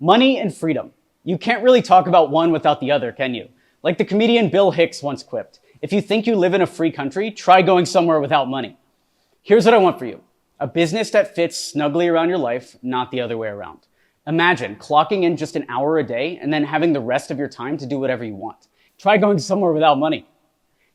Money and freedom. You can't really talk about one without the other, can you? Like the comedian Bill Hicks once quipped, if you think you live in a free country, try going somewhere without money. Here's what I want for you. A business that fits snugly around your life, not the other way around. Imagine clocking in just an hour a day and then having the rest of your time to do whatever you want. Try going somewhere without money.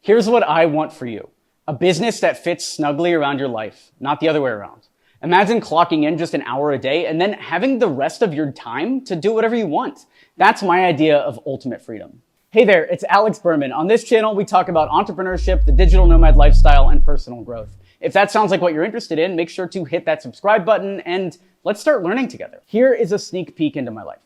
Here's what I want for you. A business that fits snugly around your life, not the other way around. Imagine clocking in just an hour a day and then having the rest of your time to do whatever you want. That's my idea of ultimate freedom. Hey there, it's Alex Berman. On this channel, we talk about entrepreneurship, the digital nomad lifestyle, and personal growth. If that sounds like what you're interested in, make sure to hit that subscribe button and let's start learning together. Here is a sneak peek into my life.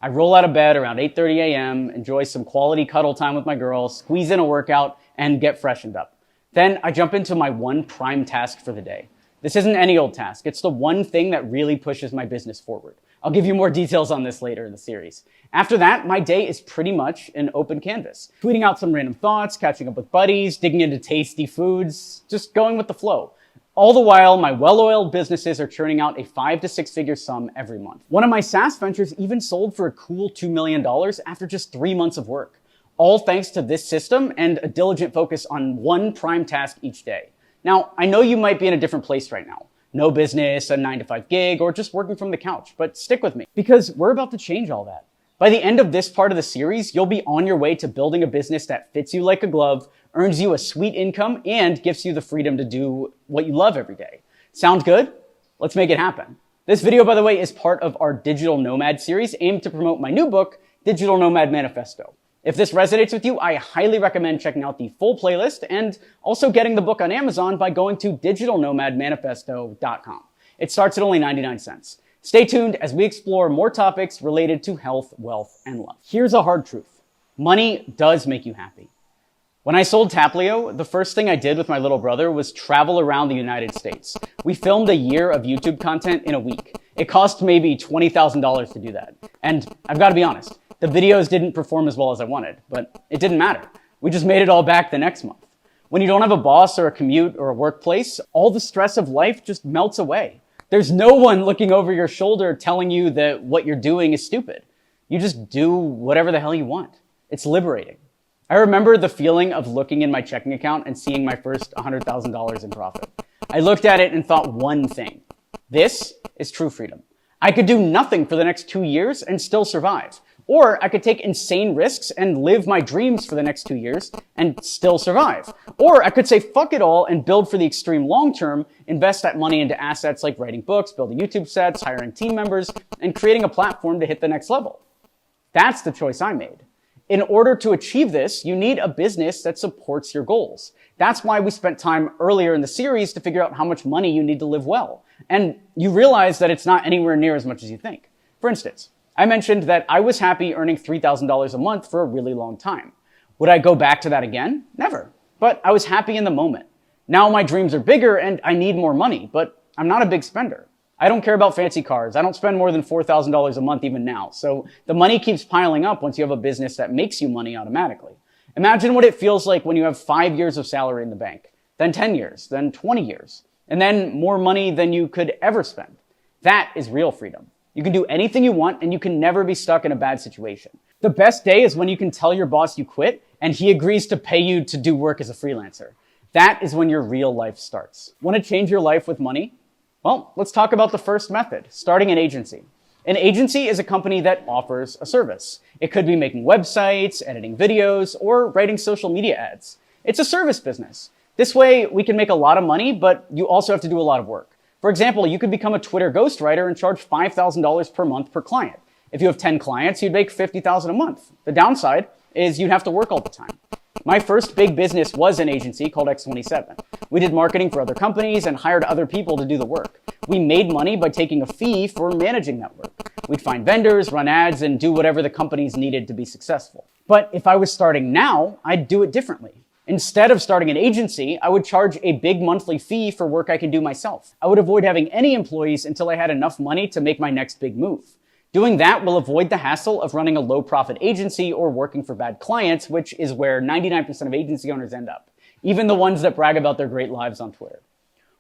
I roll out of bed around 8:30 a.m., enjoy some quality cuddle time with my girls, squeeze in a workout, and get freshened up. Then I jump into my one prime task for the day. This isn't any old task. It's the one thing that really pushes my business forward. I'll give you more details on this later in the series. After that, my day is pretty much an open canvas. Tweeting out some random thoughts, catching up with buddies, digging into tasty foods, just going with the flow. All the while, my well-oiled businesses are churning out a 5 to 6 figure sum every month. One of my SaaS ventures even sold for a cool $2 million after just 3 months of work. All thanks to this system and a diligent focus on one prime task each day. Now, I know you might be in a different place right now. No business, a 9-to-5 gig, or just working from the couch, but stick with me because we're about to change all that. By the end of this part of the series, you'll be on your way to building a business that fits you like a glove, earns you a sweet income, and gives you the freedom to do what you love every day. Sound good? Let's make it happen. This video, by the way, is part of our Digital Nomad series aimed to promote my new book, Digital Nomad Manifesto. If this resonates with you, I highly recommend checking out the full playlist and also getting the book on Amazon by going to digitalnomadmanifesto.com. It starts at only 99 cents. Stay tuned as we explore more topics related to health, wealth, and love. Here's a hard truth. Money does make you happy. When I sold Taplio, the first thing I did with my little brother was travel around the United States. We filmed a year of YouTube content in a week. It cost maybe $20,000 to do that. And I've got to be honest, the videos didn't perform as well as I wanted, but it didn't matter. We just made it all back the next month. When you don't have a boss or a commute or a workplace, all the stress of life just melts away. There's no one looking over your shoulder telling you that what you're doing is stupid. You just do whatever the hell you want. It's liberating. I remember the feeling of looking in my checking account and seeing my first $100,000 in profit. I looked at it and thought one thing. This is true freedom. I could do nothing for the next 2 years and still survive. Or I could take insane risks and live my dreams for the next 2 years and still survive. Or I could say fuck it all and build for the extreme long term, invest that money into assets like writing books, building YouTube sets, hiring team members, and creating a platform to hit the next level. That's the choice I made. In order to achieve this, you need a business that supports your goals. That's why we spent time earlier in the series to figure out how much money you need to live well. And you realize that it's not anywhere near as much as you think. For instance, I mentioned that I was happy earning $3,000 a month for a really long time. Would I go back to that again? Never. But I was happy in the moment. Now my dreams are bigger and I need more money, but I'm not a big spender. I don't care about fancy cars. I don't spend more than $4,000 a month even now. So the money keeps piling up once you have a business that makes you money automatically. Imagine what it feels like when you have 5 years of salary in the bank, then 10 years, then 20 years, and then more money than you could ever spend. That is real freedom. You can do anything you want and you can never be stuck in a bad situation. The best day is when you can tell your boss you quit and he agrees to pay you to do work as a freelancer. That is when your real life starts. Want to change your life with money? Well, let's talk about the first method, starting an agency. An agency is a company that offers a service. It could be making websites, editing videos, or writing social media ads. It's a service business. This way we can make a lot of money, but you also have to do a lot of work. For example, you could become a Twitter ghostwriter and charge $5,000 per month per client. If you have 10 clients, you'd make $50,000 a month. The downside is you'd have to work all the time. My first big business was an agency called X27. We did marketing for other companies and hired other people to do the work. We made money by taking a fee for managing that work. We'd find vendors, run ads, and do whatever the companies needed to be successful. But if I was starting now, I'd do it differently. Instead of starting an agency, I would charge a big monthly fee for work I can do myself. I would avoid having any employees until I had enough money to make my next big move. Doing that will avoid the hassle of running a low-profit agency or working for bad clients, which is where 99% of agency owners end up, even the ones that brag about their great lives on Twitter.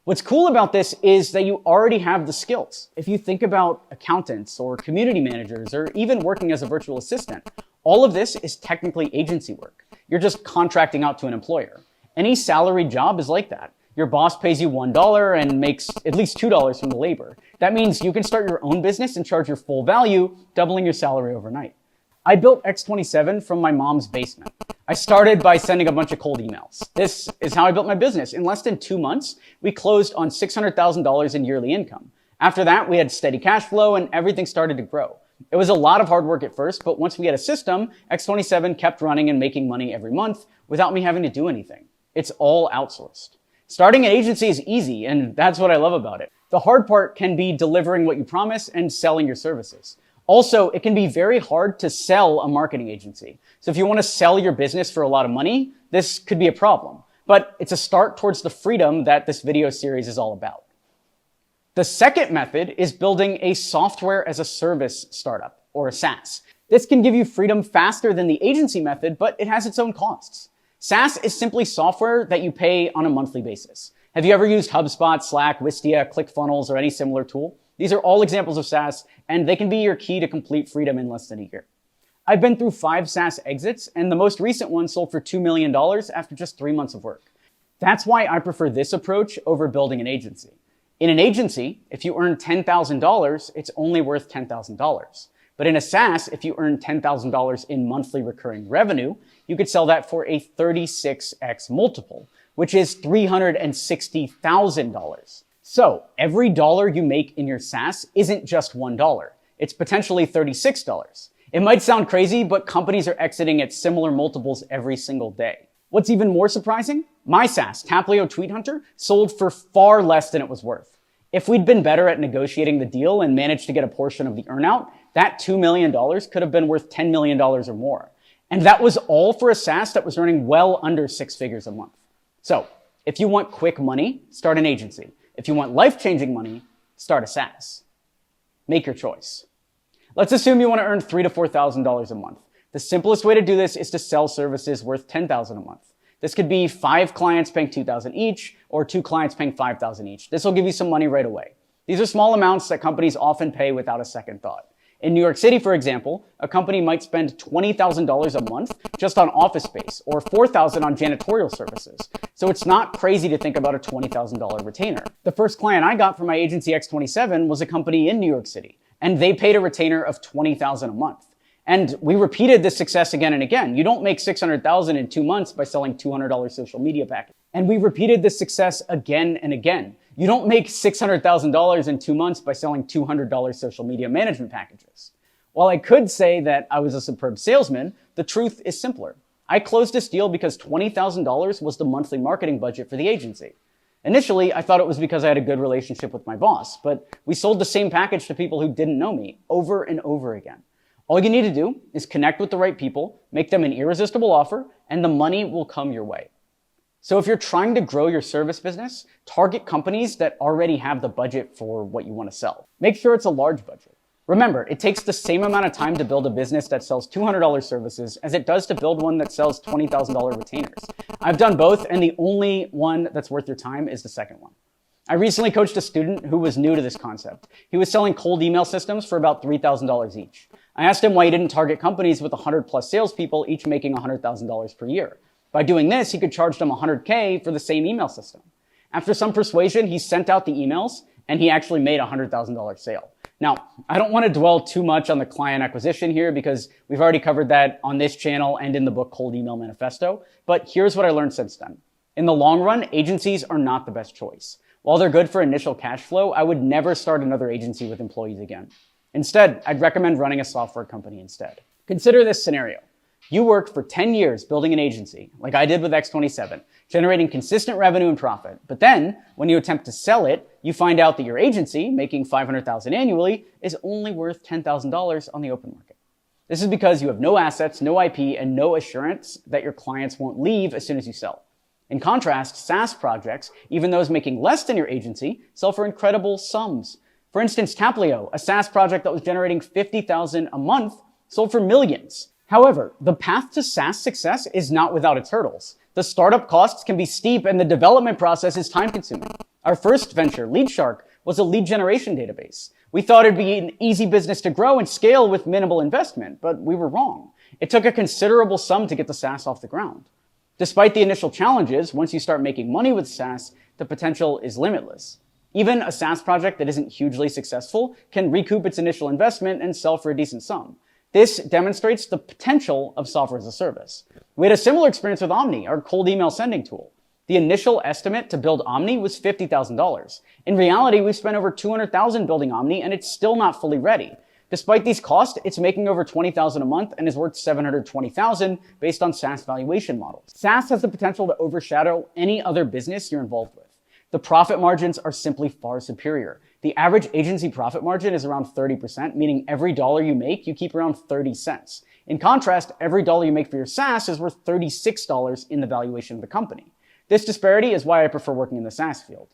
What's cool about this is that you already have the skills. If you think about accountants or community managers or even working as a virtual assistant, all of this is technically agency work. You're just contracting out to an employer. Any salaried job is like that. Your boss pays you $1 and makes at least $2 from the labor. That means you can start your own business and charge your full value, doubling your salary overnight. I built X27 from my mom's basement. I started by sending a bunch of cold emails. This is how I built my business. In less than 2 months, we closed on $600,000 in yearly income. After that, we had steady cash flow and everything started to grow. It was a lot of hard work at first, but once we had a system, X27 kept running and making money every month without me having to do anything. It's all outsourced. Starting an agency is easy, and that's what I love about it. The hard part can be delivering what you promise and selling your services. Also, it can be very hard to sell a marketing agency. So if you want to sell your business for a lot of money, this could be a problem. But it's a start towards the freedom that this video series is all about. The second method is building a software as a service startup, or a SaaS. This can give you freedom faster than the agency method, but it has its own costs. SaaS is simply software that you pay on a monthly basis. Have you ever used HubSpot, Slack, Wistia, ClickFunnels, or any similar tool? These are all examples of SaaS, and they can be your key to complete freedom in less than a year. I've been through 5 SaaS exits, and the most recent one sold for $2 million after just 3 months of work. That's why I prefer this approach over building an agency. In an agency, if you earn $10,000, it's only worth $10,000. But in a SaaS, if you earn $10,000 in monthly recurring revenue, you could sell that for a 36x multiple, which is $360,000. So every dollar you make in your SaaS isn't just $1. It's potentially $36. It might sound crazy, but companies are exiting at similar multiples every single day. What's even more surprising? My SaaS, Taplio Tweet Hunter, sold for far less than it was worth. If we'd been better at negotiating the deal and managed to get a portion of the earnout, that $2 million could have been worth $10 million or more. And that was all for a SaaS that was earning well under 6 figures a month. So if you want quick money, start an agency. If you want life-changing money, start a SaaS. Make your choice. Let's assume you want to earn $3,000 to $4,000 a month. The simplest way to do this is to sell services worth $10,000 a month. This could be 5 clients paying $2,000 each, or 2 clients paying $5,000 each. This will give you some money right away. These are small amounts that companies often pay without a second thought. In New York City, for example, a company might spend $20,000 a month just on office space, or $4,000 on janitorial services. So it's not crazy to think about a $20,000 retainer. The first client I got for my agency X27 was a company in New York City, and they paid a retainer of $20,000 a month. And we repeated this success again and again. You don't make $600,000 in 2 months by selling $200 social media packages. And we repeated this success again and again. You don't make $600,000 in 2 months by selling $200 social media management packages. While I could say that I was a superb salesman, the truth is simpler. I closed this deal because $20,000 was the monthly marketing budget for the agency. Initially, I thought it was because I had a good relationship with my boss, but we sold the same package to people who didn't know me over and over again. All you need to do is connect with the right people, make them an irresistible offer, and the money will come your way. So if you're trying to grow your service business, target companies that already have the budget for what you want to sell. Make sure it's a large budget. Remember, it takes the same amount of time to build a business that sells $200 services as it does to build one that sells $20,000 retainers. I've done both, and the only one that's worth your time is the second one. I recently coached a student who was new to this concept. He was selling cold email systems for about $3,000 each. I asked him why he didn't target companies with 100 plus salespeople, each making $100,000 per year. By doing this, he could charge them $100K for the same email system. After some persuasion, he sent out the emails, and he actually made a $100,000 sale. Now, I don't want to dwell too much on the client acquisition here because we've already covered that on this channel and in the book Cold Email Manifesto, but here's what I learned since then. In the long run, agencies are not the best choice. While they're good for initial cash flow, I would never start another agency with employees again. Instead, I'd recommend running a software company instead. Consider this scenario. You worked for 10 years building an agency, like I did with X27, generating consistent revenue and profit. But then, when you attempt to sell it, you find out that your agency, making $500,000 annually, is only worth $10,000 on the open market. This is because you have no assets, no IP, and no assurance that your clients won't leave as soon as you sell. In contrast, SaaS projects, even those making less than your agency, sell for incredible sums. For instance, Taplio, a SaaS project that was generating $50,000 a month, sold for millions. However, the path to SaaS success is not without its hurdles. The startup costs can be steep and the development process is time-consuming. Our first venture, LeadShark, was a lead generation database. We thought it'd be an easy business to grow and scale with minimal investment, but we were wrong. It took a considerable sum to get the SaaS off the ground. Despite the initial challenges, once you start making money with SaaS, the potential is limitless. Even a SaaS project that isn't hugely successful can recoup its initial investment and sell for a decent sum. This demonstrates the potential of software as a service. We had a similar experience with Omni, our cold email sending tool. The initial estimate to build Omni was $50,000. In reality, we've spent over $200,000 building Omni, and it's still not fully ready. Despite these costs, it's making over $20,000 a month and is worth $720,000 based on SaaS valuation models. SaaS has the potential to overshadow any other business you're involved with. The profit margins are simply far superior. The average agency profit margin is around 30%, meaning every dollar you make, you keep around 30 cents. In contrast, every dollar you make for your SaaS is worth $36 in the valuation of the company. This disparity is why I prefer working in the SaaS field.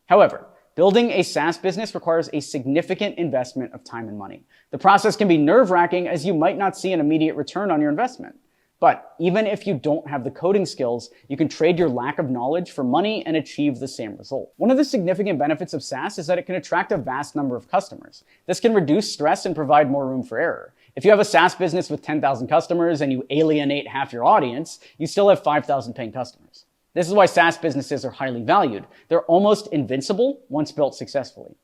However, building a SaaS business requires a significant investment of time and money. The process can be nerve-wracking as you might not see an immediate return on your investment. But even if you don't have the coding skills, you can trade your lack of knowledge for money and achieve the same result. One of the significant benefits of SaaS is that it can attract a vast number of customers. This can reduce stress and provide more room for error. If you have a SaaS business with 10,000 customers and you alienate half your audience, you still have 5,000 paying customers. This is why SaaS businesses are highly valued. They're almost invincible once built successfully.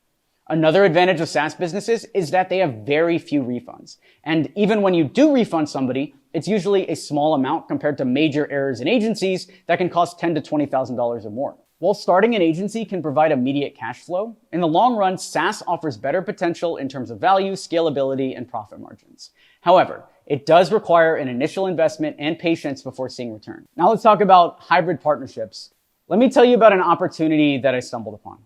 Another advantage of SaaS businesses is that they have very few refunds. And even when you do refund somebody, it's usually a small amount compared to major errors in agencies that can cost $10,000 to $20,000 or more. While starting an agency can provide immediate cash flow, in the long run, SaaS offers better potential in terms of value, scalability, and profit margins. However, it does require an initial investment and patience before seeing return. Now let's talk about hybrid partnerships. Let me tell you about an opportunity that I stumbled upon.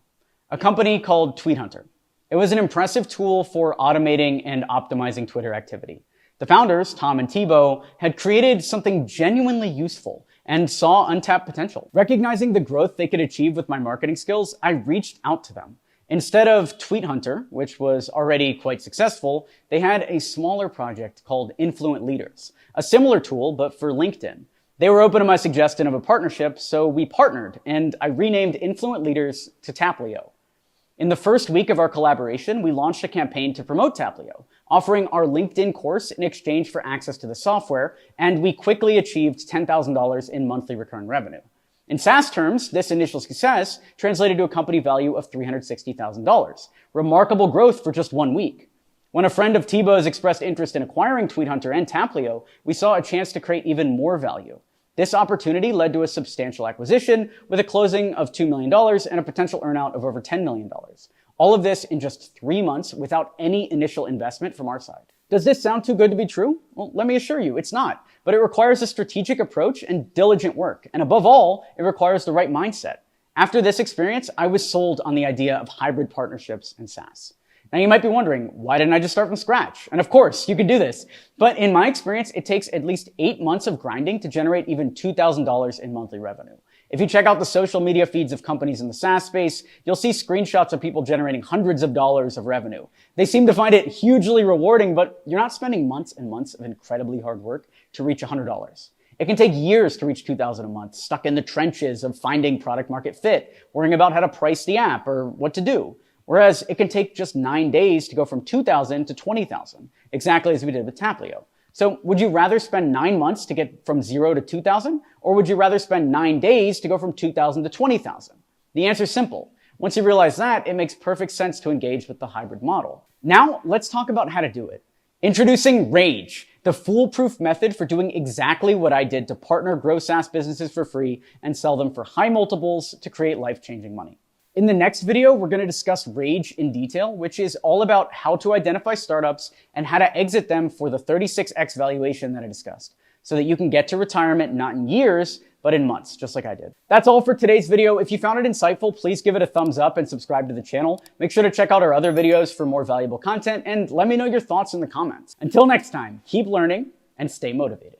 A company called TweetHunter. It was an impressive tool for automating and optimizing Twitter activity. The founders, Tom and Thibaut, had created something genuinely useful and saw untapped potential. Recognizing the growth they could achieve with my marketing skills, I reached out to them. Instead of TweetHunter, which was already quite successful, they had a smaller project called Influent Leaders, a similar tool, but for LinkedIn. They were open to my suggestion of a partnership, so we partnered, and I renamed Influent Leaders to Taplio. In the first week of our collaboration, we launched a campaign to promote Taplio, offering our LinkedIn course in exchange for access to the software, and we quickly achieved $10,000 in monthly recurring revenue. In SaaS terms, this initial success translated to a company value of $360,000. Remarkable growth for just 1 week. When a friend of Thibaut's expressed interest in acquiring TweetHunter and Taplio, we saw a chance to create even more value. This opportunity led to a substantial acquisition with a closing of $2 million and a potential earnout of over $10 million. All of this in just 3 months without any initial investment from our side. Does this sound too good to be true? Well, let me assure you, it's not. But it requires a strategic approach and diligent work. And above all, it requires the right mindset. After this experience, I was sold on the idea of hybrid partnerships and SaaS. Now you might be wondering, why didn't I just start from scratch? And of course, you could do this. But in my experience, it takes at least 8 months of grinding to generate even $2,000 in monthly revenue. If you check out the social media feeds of companies in the SaaS space, you'll see screenshots of people generating hundreds of dollars of revenue. They seem to find it hugely rewarding, but you're not spending months and months of incredibly hard work to reach $100. It can take years to reach $2,000 a month, stuck in the trenches of finding product market fit, worrying about how to price the app or what to do. Whereas it can take just 9 days to go from 2,000 to 20,000, exactly as we did with Taplio. So would you rather spend 9 months to get from 0 to 2,000? Or would you rather spend 9 days to go from 2,000 to 20,000? The answer is simple. Once you realize that, it makes perfect sense to engage with the hybrid model. Now, let's talk about how to do it. Introducing Rage, the foolproof method for doing exactly what I did to partner grow SaaS businesses for free and sell them for high multiples to create life-changing money. In the next video, we're going to discuss Rage in detail, which is all about how to identify startups and how to exit them for the 36x valuation that I discussed, so that you can get to retirement not in years, but in months, just like I did. That's all for today's video. If you found it insightful, please give it a thumbs up and subscribe to the channel. Make sure to check out our other videos for more valuable content, and let me know your thoughts in the comments. Until next time, keep learning and stay motivated.